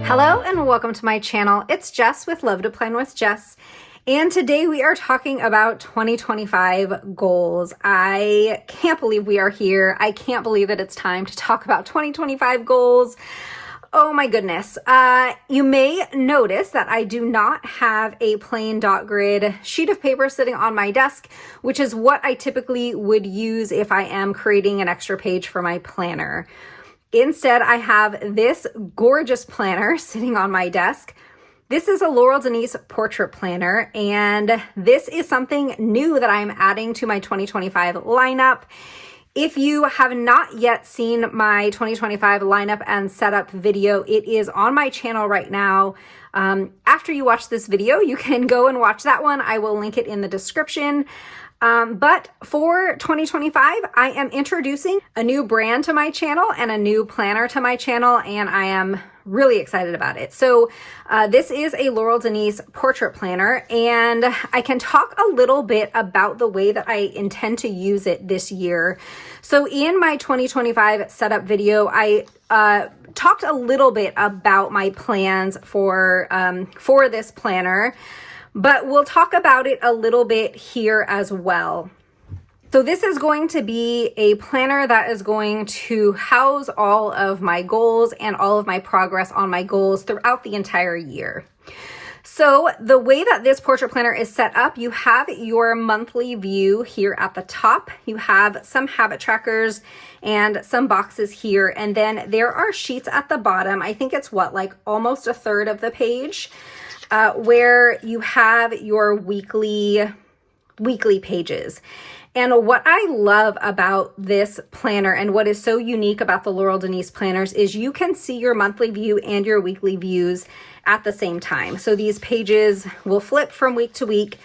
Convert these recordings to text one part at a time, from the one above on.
Hello and welcome to my channel. It's Jess with Love to Plan with Jess. And today we are talking about 2025 goals. I can't believe we are here. I can't believe that it's time to talk about 2025 goals. Oh my goodness. You may notice that I do not have a plain dot grid sheet of paper sitting on my desk, which is what I typically would use if I am creating an extra page for my planner. Instead, I have this gorgeous planner sitting on my desk. This is a Laurel Denise portrait planner, and this is something new that I'm adding to my 2025 lineup. If you have not yet seen my 2025 lineup and setup video, it is on my channel right now. After you watch this video, you can go and watch that one. I will link it in the description. But for 2025, I am introducing a new brand to my channel and a new planner to my channel, and I am really excited about it. So this is a Laurel Denise portrait planner, and I can talk a little bit about the way that I intend to use it this year. So in my 2025 setup video, I talked a little bit about my plans for this planner, but we'll talk about it a little bit here as well. So this is going to be a planner that is going to house all of my goals and all of my progress on my goals throughout the entire year. So the way that this portrait planner is set up, you have your monthly view here at the top. You have some habit trackers and some boxes here, and then there are sheets at the bottom. I think it's like almost a third of the page, where you have your weekly pages. And what I love about this planner and what is so unique about the Laurel Denise planners is you can see your monthly view and your weekly views at the same time. So these pages will flip from week to week,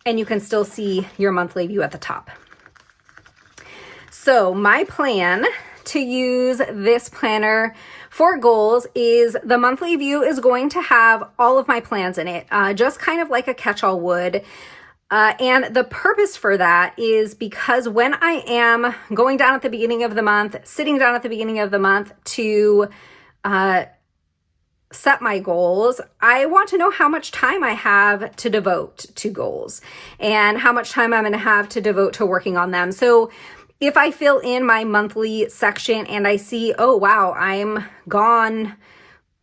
and you can still see your monthly view at the top. So my plan to use this planner for goals is the monthly view is going to have all of my plans in it, just kind of like a catch-all would. And the purpose for that is because when I am going down at the beginning of the month, sitting down at the beginning of the month to set my goals, I want to know how much time I have to devote to goals and how much time I'm going to have to devote to working on them. So if I fill in my monthly section and I see, oh wow, I'm gone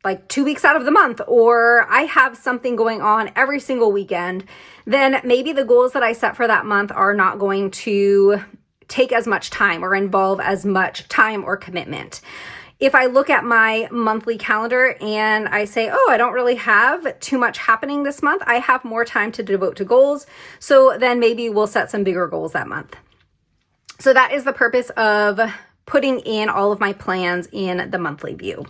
like 2 weeks out of the month, or I have something going on every single weekend, then maybe the goals that I set for that month are not going to take as much time or involve as much time or commitment. If I look at my monthly calendar and I say, oh, I don't really have too much happening this month, I have more time to devote to goals, so then maybe we'll set some bigger goals that month. So that is the purpose of putting in all of my plans in the monthly view.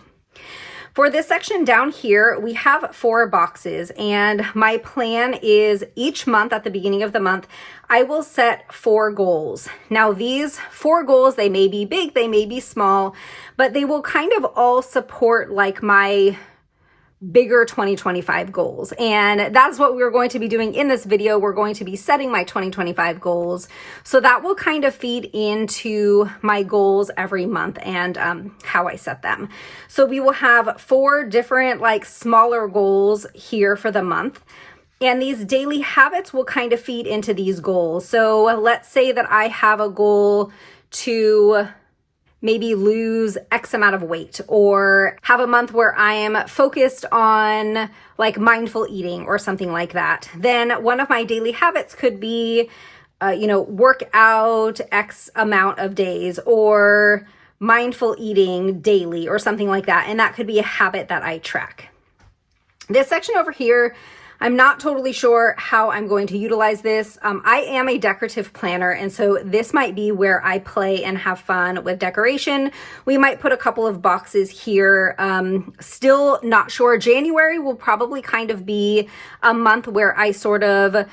For this section down here, we have 4 boxes, and my plan is each month at the beginning of the month, I will set 4 goals. Now these 4 goals, they may be big, they may be small, but they will kind of all support like my bigger 2025 goals. And that's what we're going to be doing in this video. We're going to be setting my 2025 goals. So that will kind of feed into my goals every month and how I set them. So we will have 4 different like smaller goals here for the month. And these daily habits will kind of feed into these goals. So let's say that I have a goal to maybe lose X amount of weight, or have a month where I am focused on like mindful eating or something like that. Then one of my daily habits could be, work out X amount of days, or mindful eating daily or something like that. And that could be a habit that I track. This section over here, I'm not totally sure how I'm going to utilize this. I am a decorative planner, and so this might be where I play and have fun with decoration. We might put a couple of boxes here. Still not sure. January will probably kind of be a month where I sort of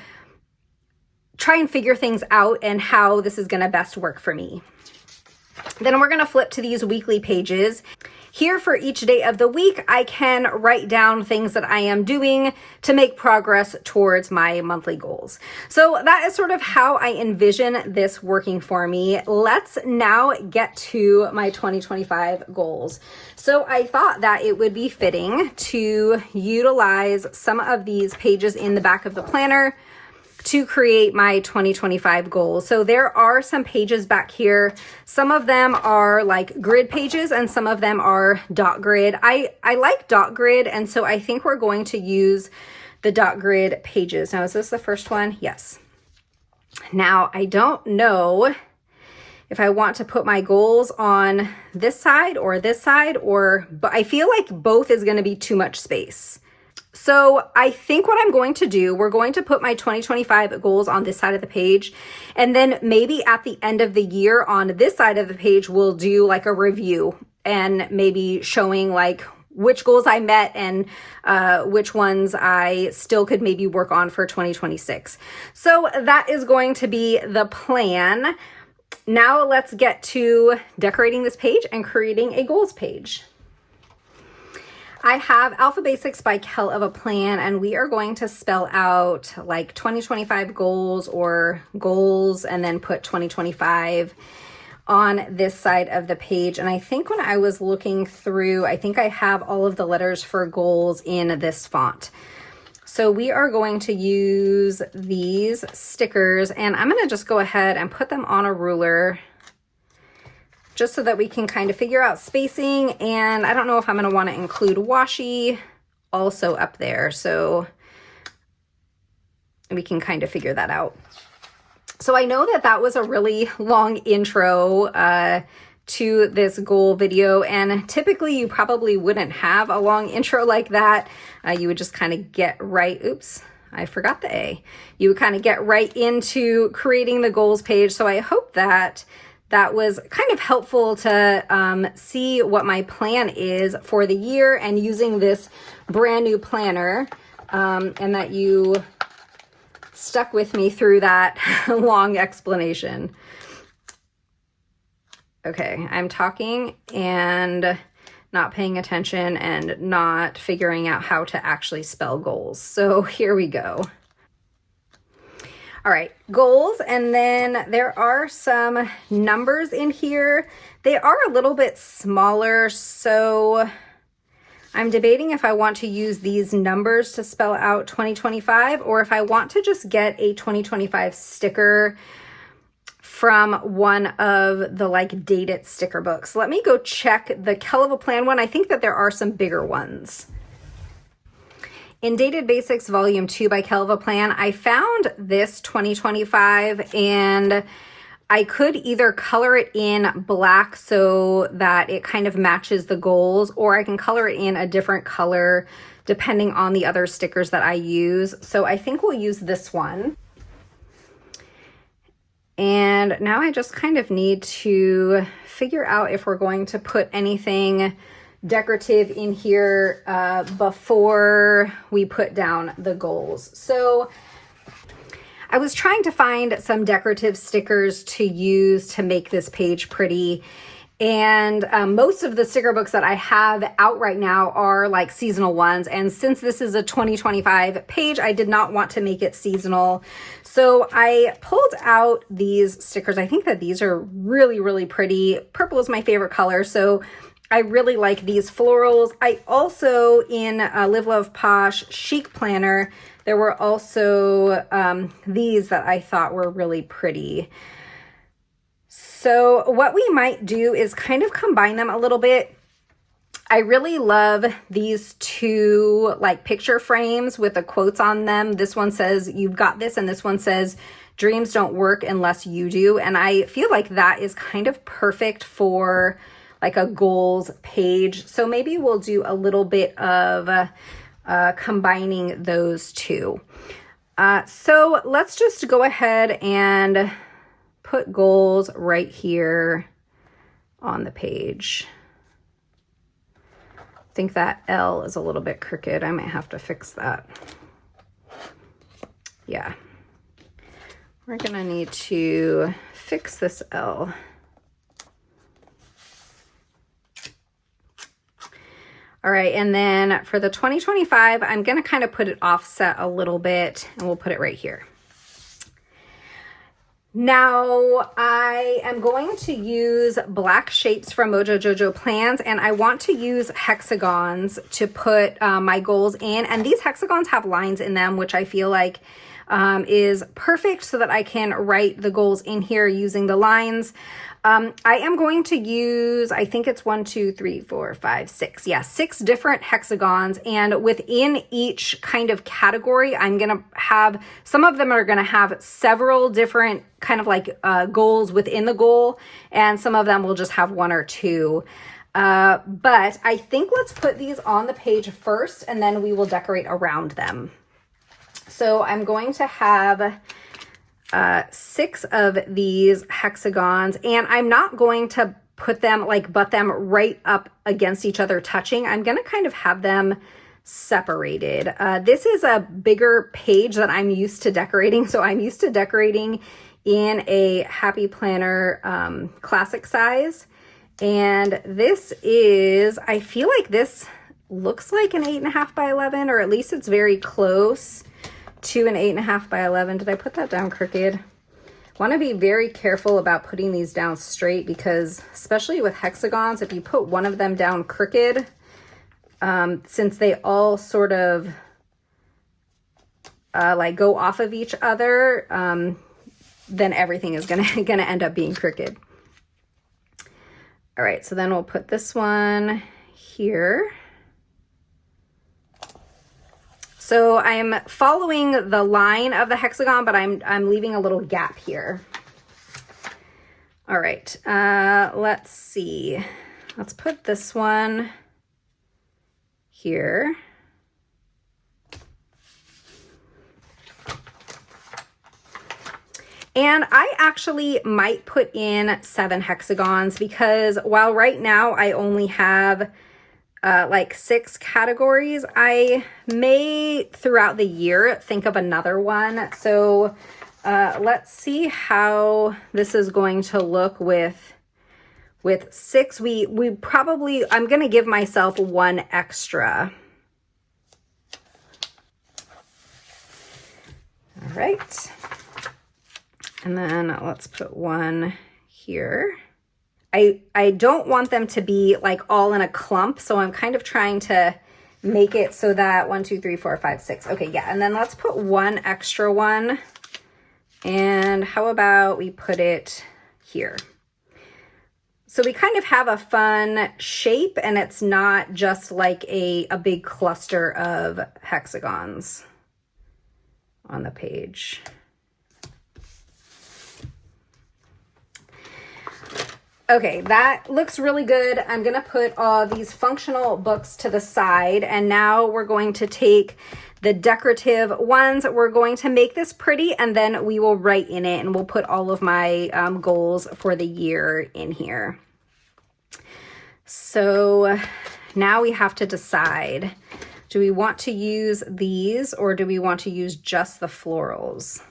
try and figure things out and how this is going to best work for me. Then we're going to flip to these weekly pages. here for each day of the week, I can write down things that I am doing to make progress towards my monthly goals. So that is sort of how I envision this working for me. Let's now get to my 2025 goals. So I thought that it would be fitting to utilize some of these pages in the back of the planner to create my 2025 goals. So there are some pages back here. Some of them are like grid pages and some of them are dot grid. I like dot grid, and so I think we're going to use the dot grid pages. Now, is this the first one? Yes. Now, I don't know if I want to put my goals on this side, but I feel like both is going to be too much space. So I think what I'm going to do, we're going to put my 2025 goals on this side of the page. And then maybe at the end of the year on this side of the page, we'll do like a review and maybe showing like which goals I met and which ones I still could maybe work on for 2026. So that is going to be the plan. Now let's get to decorating this page and creating a goals page. I have Alpha Basics by Kel of a Plan, and we are going to spell out like 2025 goals or goals and then put 2025 on this side of the page. And I think when I was looking through, I think I have all of the letters for goals in this font. So we are going to use these stickers, and I'm going to just go ahead and put them on a ruler just so that we can kind of figure out spacing. And I don't know if I'm going to want to include washi also up there, so we can kind of figure that out. So I know that that was a really long intro to this goal video, and typically you probably wouldn't have a long intro like that. You would just kind of get right, oops, I forgot the A. You would kind of get right into creating the goals page. So I hope that that was kind of helpful to see what my plan is for the year and using this brand new planner, and that you stuck with me through that long explanation. Okay, I'm talking and not paying attention and not figuring out how to actually spell goals. So here we go. All right, goals, and then there are some numbers in here. They are a little bit smaller, so I'm debating if I want to use these numbers to spell out 2025 or if I want to just get a 2025 sticker from one of the like dated sticker books. Let me go check the Kel of a Plan one. I think that there are some bigger ones. In Dated Basics Volume 2 by Kel of a Plan, I found this 2025, and I could either color it in black so that it kind of matches the goals, or I can color it in a different color depending on the other stickers that I use. So I think we'll use this one. And now I just kind of need to figure out if we're going to put anything decorative in here before we put down the goals. So I was trying to find some decorative stickers to use to make this page pretty. And most of the sticker books that I have out right now are like seasonal ones. And since this is a 2025 page, I did not want to make it seasonal. So I pulled out these stickers. I think that these are really, really pretty. Purple is my favorite color, so I really like these florals. I also, in Live Love Posh Chic Planner, there were also these that I thought were really pretty. So what we might do is kind of combine them a little bit. I really love these two like picture frames with the quotes on them. This one says, "You've got this," and this one says, "Dreams don't work unless you do." And I feel like that is kind of perfect for like a goals page. So maybe we'll do a little bit of combining those two. So let's just go ahead and put goals right here on the page. I think that L is a little bit crooked. I might have to fix that. Yeah. We're gonna need to fix this L. All right, and then for the 2025, I'm gonna kind of put it offset a little bit, and we'll put it right here. Now I am going to use black shapes from Mojo Jojo Plans, and I want to use hexagons to put my goals in. And these hexagons have lines in them, which I feel like is perfect so that I can write the goals in here using the lines. I am going to use, I think it's 1, 2, 3, 4, 5, 6. Yeah, 6 different hexagons. And within each kind of category, I'm going to have, some of them are going to have several different kind of like goals within the goal. And some of them will just have 1 or 2. But I think let's put these on the page first, and then we will decorate around them. So I'm going to have 6 of these hexagons, and I'm not going to put them butt them right up against each other touching. I'm going to kind of have them separated. This is a bigger page that I'm used to decorating. So I'm used to decorating in a Happy Planner classic size. And this is, I feel like this looks like an 8.5 by 11, or at least it's very close to an 8.5 by 11. Did I put that down crooked? Want to be very careful about putting these down straight, because especially with hexagons, if you put one of them down crooked, since they all sort of like go off of each other, then everything is gonna end up being crooked. All right, so then we'll put this one here. So I'm following the line of the hexagon, but I'm leaving a little gap here. All right, let's see. Let's put this one here. And I actually might put in 7 hexagons, because while right now I only have like 6 categories, I may throughout the year think of another one. So let's see how this is going to look with 6. We probably, I'm going to give myself 1 extra. All right. And then let's put 1 here. I don't want them to be like all in a clump, so I'm kind of trying to make it so that 1, 2, 3, 4, 5, 6. Okay, yeah, and then let's put 1 extra one. And how about we put it here? So we kind of have a fun shape, and it's not just like a big cluster of hexagons on the page. Okay, that looks really good. I'm going to put all these functional books to the side, and now we're going to take the decorative ones. We're going to make this pretty, and then we will write in it, and we'll put all of my goals for the year in here. So now we have to decide, do we want to use these, or do we want to use just the florals?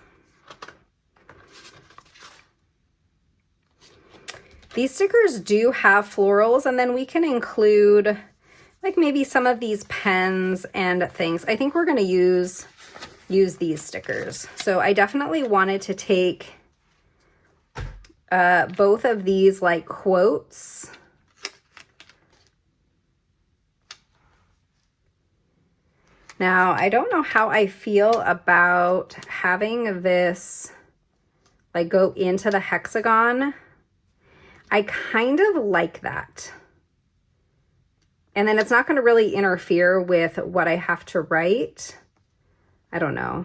These stickers do have florals, and then we can include like maybe some of these pens and things. I think we're going to use these stickers. So I definitely wanted to take both of these like quotes. Now, I don't know how I feel about having this like go into the hexagon. I kind of like that. And then it's not going to really interfere with what I have to write. I don't know.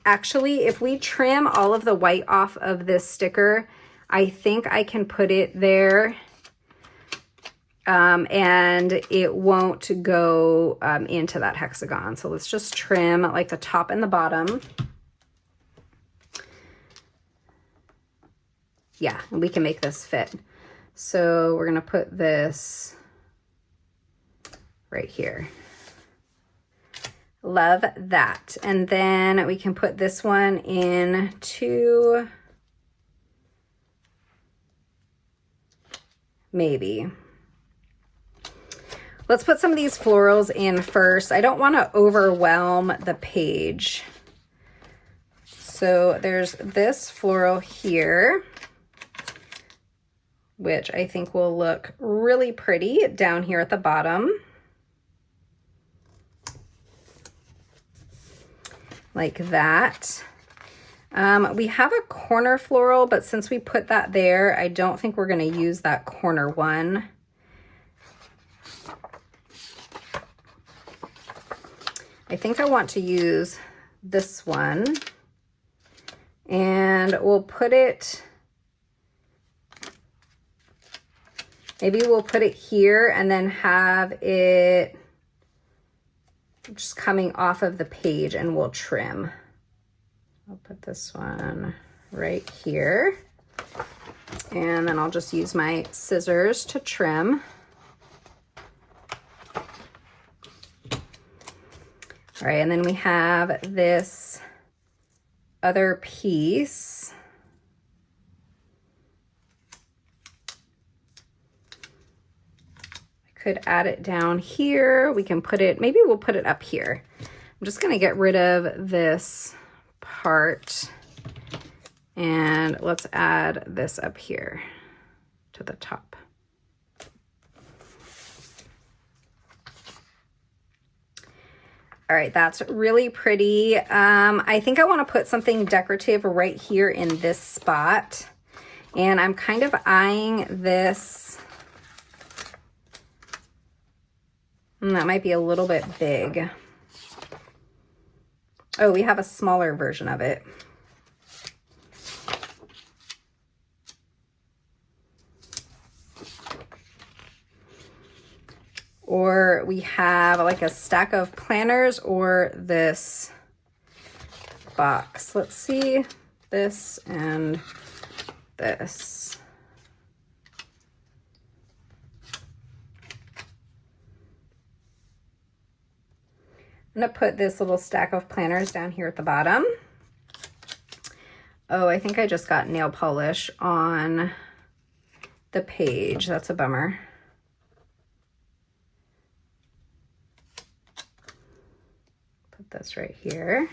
Actually, if we trim all of the white off of this sticker, I think I can put it there. And it won't go into that hexagon. So let's just trim like the top and the bottom. Yeah, and we can make this fit. So we're gonna put this right here. Love that. And then we can put this one in to maybe. Let's put some of these florals in first. I don't want to overwhelm the page. So there's this floral here, which I think will look really pretty down here at the bottom. Like that. We have a corner floral, but since we put that there, I don't think we're going to use that corner one. I think I want to use this one, and we'll put it, maybe we'll put it here and then have it just coming off of the page, and we'll trim. I'll put this one right here, and then I'll just use my scissors to trim. All right, and then we have this other piece. I could add it down here. We can put it, maybe we'll put it up here. I'm just gonna get rid of this part, and let's add this up here to the top. All right, that's really pretty. I think I want to put something decorative right here in this spot. And I'm kind of eyeing this. That might be a little bit big. Oh, we have a smaller version of it. Or we have like a stack of planners, or this box. Let's see, this and this. I'm gonna put this little stack of planners down here at the bottom. Oh, I think I just got nail polish on the page. That's a bummer. This right here.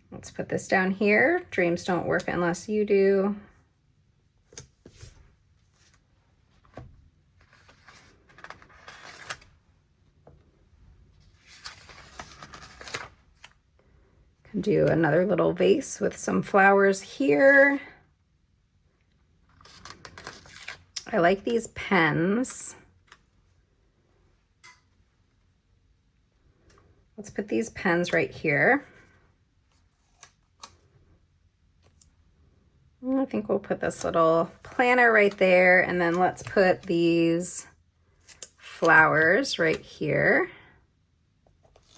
Let's put this down here. Dreams don't work unless you do. Can do another little vase with some flowers here. I like these pens. Let's put these pens right here. I think we'll put this little planner right there, and then let's put these flowers right here.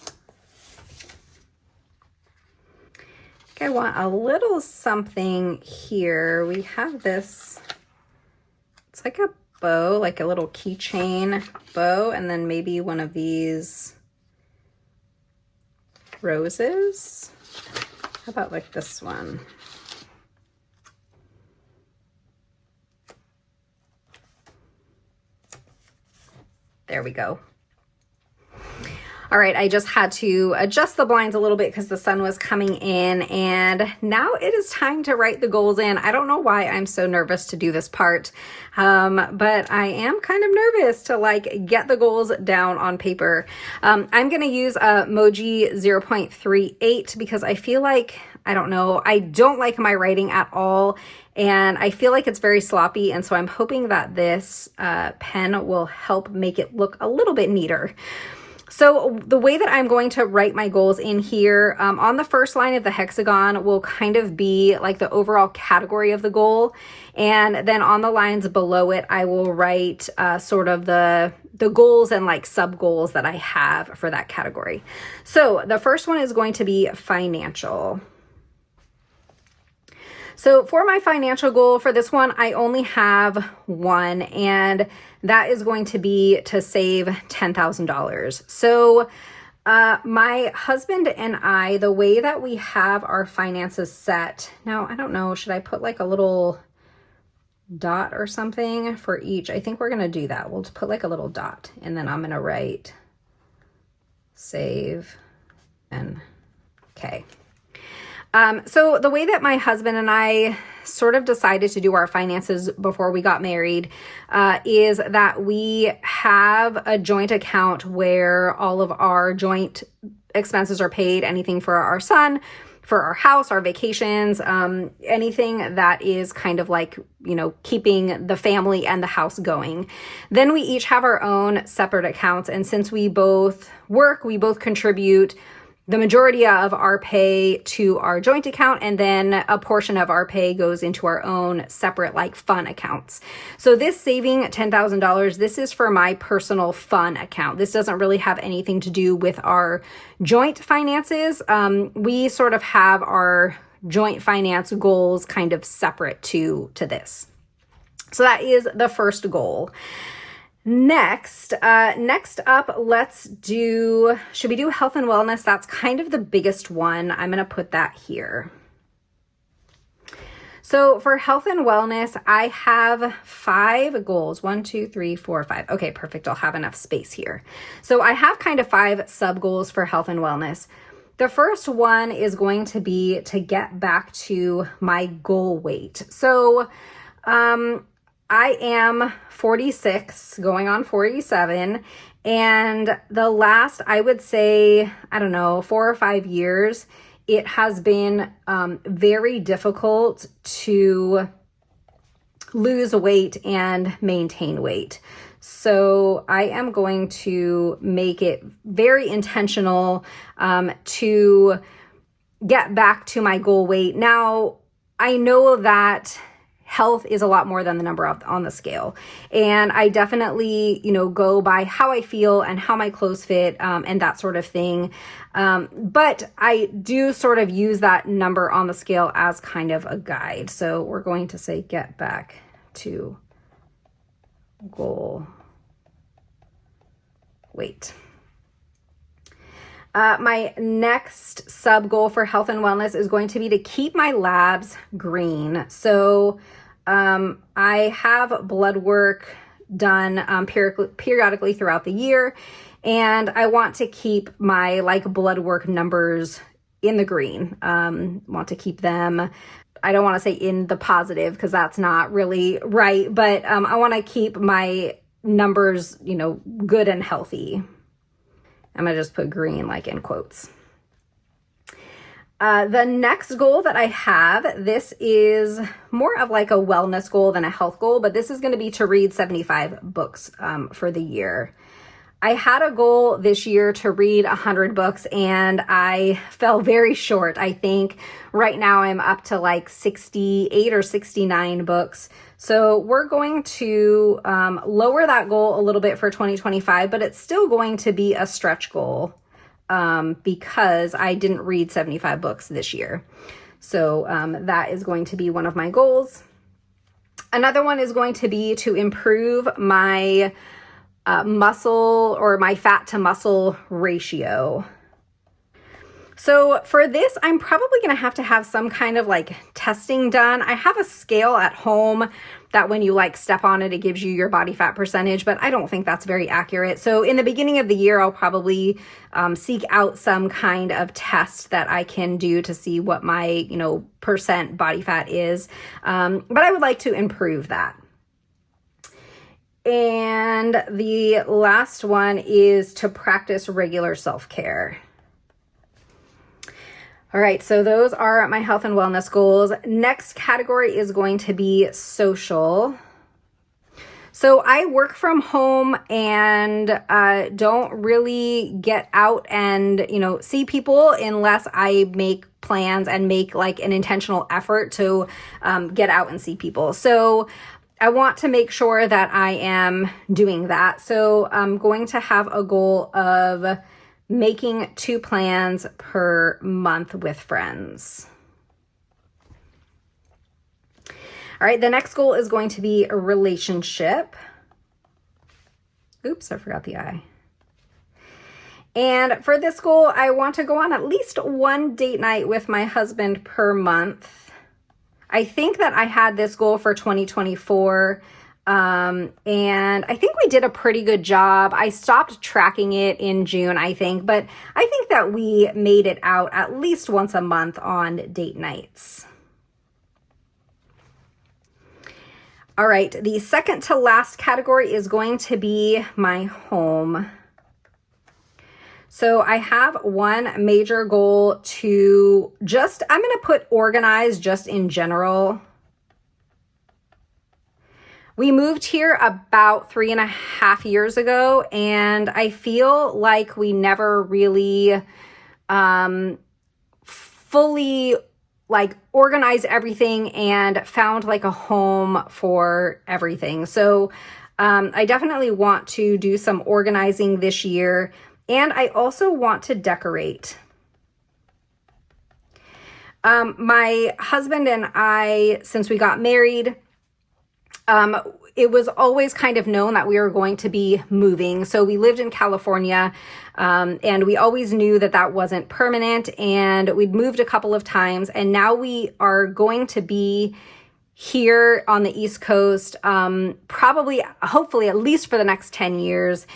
I think I want a little something here. We have this, it's like a bow, like a little keychain bow, and then maybe one of these roses. How about like this one? There we go. All right, I just had to adjust the blinds a little bit because the sun was coming in, and now it is time to write the goals in. I don't know why I'm so nervous to do this part, but I am kind of nervous to like get the goals down on paper. I'm gonna use Moji 0.38 because I feel like, I don't know, I don't like my writing at all, and I feel like it's very sloppy, and so I'm hoping that this pen will help make it look a little bit neater. So the way that I'm going to write my goals in here, on the first line of the hexagon will kind of be like the overall category of the goal. And then on the lines below it, I will write sort of the goals and like sub goals that I have for that category. So the first one is going to be financial. So for my financial goal for this one, I only have one, and that is going to be to save $10,000. So My husband and I, the way that we have our finances set, now I don't know, should I put like a little dot or something for each? I think we're going to do that. We'll just put like a little dot, and then I'm going to write save and okay. So the way that my husband and I sort of decided to do our finances before we got married is that we have a joint account where all of our joint expenses are paid, anything for our son, for our house, our vacations, anything that is kind of like, you know, keeping the family and the house going. Then we each have our own separate accounts. And since we both work, we both contribute the majority of our pay to our joint account, and then a portion of our pay goes into our own separate like fun accounts. So this saving $10,000, this is for my personal fun account. This doesn't really have anything to do with our joint finances. We sort of have our joint finance goals kind of separate to this. So that is the first goal. Next up, should we do health and wellness? That's kind of the biggest one. I'm going to put that here. So for health and wellness, I have 5 goals. 1, 2, 3, 4, 5. Okay, perfect. I'll have enough space here. So I have kind of 5 sub goals for health and wellness. The first one is going to be to get back to my goal weight. So, I am 46, going on 47, and the last, I would say, I don't know, 4 or 5 years, it has been very difficult to lose weight and maintain weight. So I am going to make it very intentional to get back to my goal weight. Now, I know that health is a lot more than the number on the scale. And I definitely, you know, go by how I feel and how my clothes fit and that sort of thing. But I do sort of use that number on the scale as kind of a guide. So we're going to say get back to goal weight. My next sub goal for health and wellness is going to be to keep my labs green. So I have blood work done periodically throughout the year, and I want to keep my like blood work numbers in the green. Want to keep them, I don't want to say in the positive because that's not really right, but I want to keep my numbers, you know, good and healthy. I'm going to just put green like in quotes. The next goal that I have, this is more of like a wellness goal than a health goal, but this is going to be to read 75 books for the year. I had a goal this year to read 100 books and I fell very short. I think right now I'm up to like 68 or 69 books. So we're going to lower that goal a little bit for 2025, but it's still going to be a stretch goal because I didn't read 75 books this year. So that is going to be one of my goals. Another one is going to be to improve my muscle or my fat to muscle ratio. So for this, I'm probably going to have some kind of like testing done. I have a scale at home that when you like step on it, it gives you your body fat percentage, but I don't think that's very accurate. So in the beginning of the year, I'll probably seek out some kind of test that I can do to see what my, you know, percent body fat is. But I would like to improve that. And the last one is to practice regular self-care. All right, so those are my health and wellness goals. Next category is going to be social. So I work from home and don't really get out and, you know, see people unless I make plans and make like an intentional effort to get out and see people. So I want to make sure that I am doing that. So I'm going to have a goal of making 2 plans per month with friends. All right, the next goal is going to be a relationship. Oops, I forgot the I. And for this goal, I want to go on at least one date night with my husband per month. I think that I had this goal for 2024. And I think we did a pretty good job. I stopped tracking it in June, I think, but I think that we made it out at least once a month on date nights. All right, the second to last category is going to be my home. So I have one major goal to I'm going to put organize just in general. We moved here about 3.5 years ago, and I feel like we never really fully organized everything and found like a home for everything. So I definitely want to do some organizing this year, and I also want to decorate. My husband and I, since we got married, it was always kind of known that we were going to be moving. So we lived in California, and we always knew that that wasn't permanent, and we'd moved a couple of times, and now we are going to be here on the East Coast, probably, hopefully, at least for the next 10 years.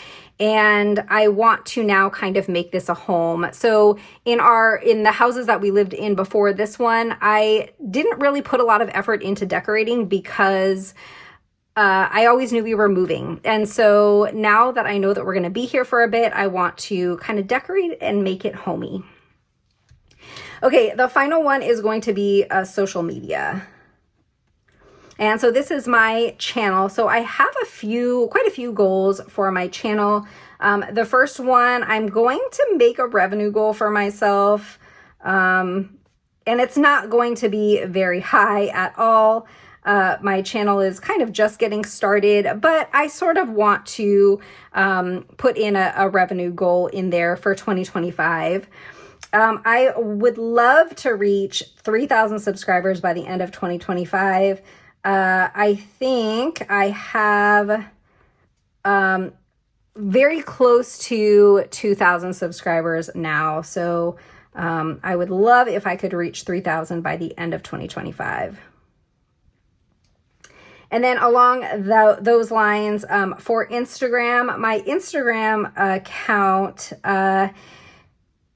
And I want to now kind of make this a home. So in the houses that we lived in before this one, I didn't really put a lot of effort into decorating because I always knew we were moving. And so now that I know that we're going to be here for a bit, I want to kind of decorate and make it homey. Okay, the final one is going to be social media. And so this is my channel. So I have quite a few goals for my channel. The first one, I'm going to make a revenue goal for myself. And it's not going to be very high at all. My channel is kind of just getting started, but I sort of want to put in a revenue goal in there for 2025. I would love to reach 3,000 subscribers by the end of 2025. I think I have very close to 2,000 subscribers now. So I would love if I could reach 3,000 by the end of 2025. And then along those lines, for Instagram, my Instagram account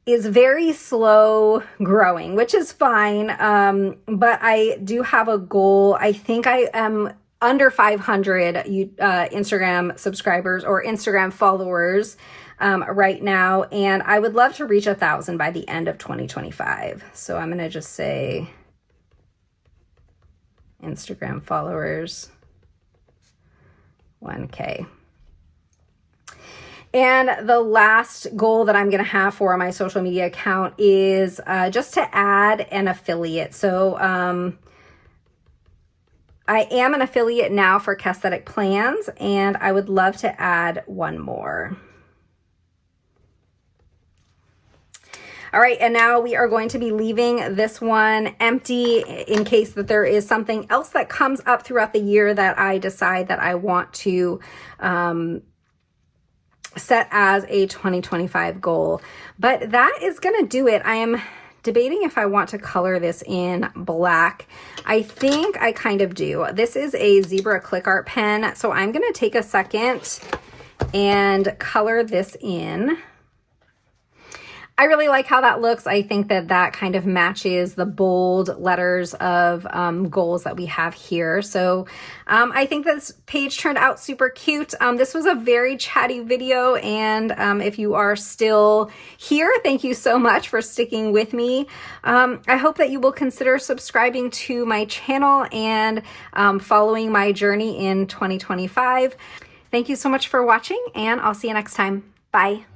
is very slow growing, which is fine. But I do have a goal. I think I am under 500 Instagram subscribers or Instagram followers right now. And I would love to reach 1,000 by the end of 2025. So I'm going to just say Instagram followers, 1K. And the last goal that I'm going to have for my social media account is just to add an affiliate. So I am an affiliate now for Casthetic Plans, and I would love to add one more. All right, and now we are going to be leaving this one empty in case that there is something else that comes up throughout the year that I decide that I want to set as a 2025 goal. But that is going to do it. I am debating if I want to color this in black. I think I kind of do. This is a Zebra Click Art pen, so I'm going to take a second and color this in. I really like how that looks. I think that that kind of matches the bold letters of goals that we have here. So I think this page turned out super cute. This was a very chatty video, and if you are still here, thank you so much for sticking with me. I hope that you will consider subscribing to my channel and following my journey in 2025. Thank you so much for watching, and I'll see you next time. Bye.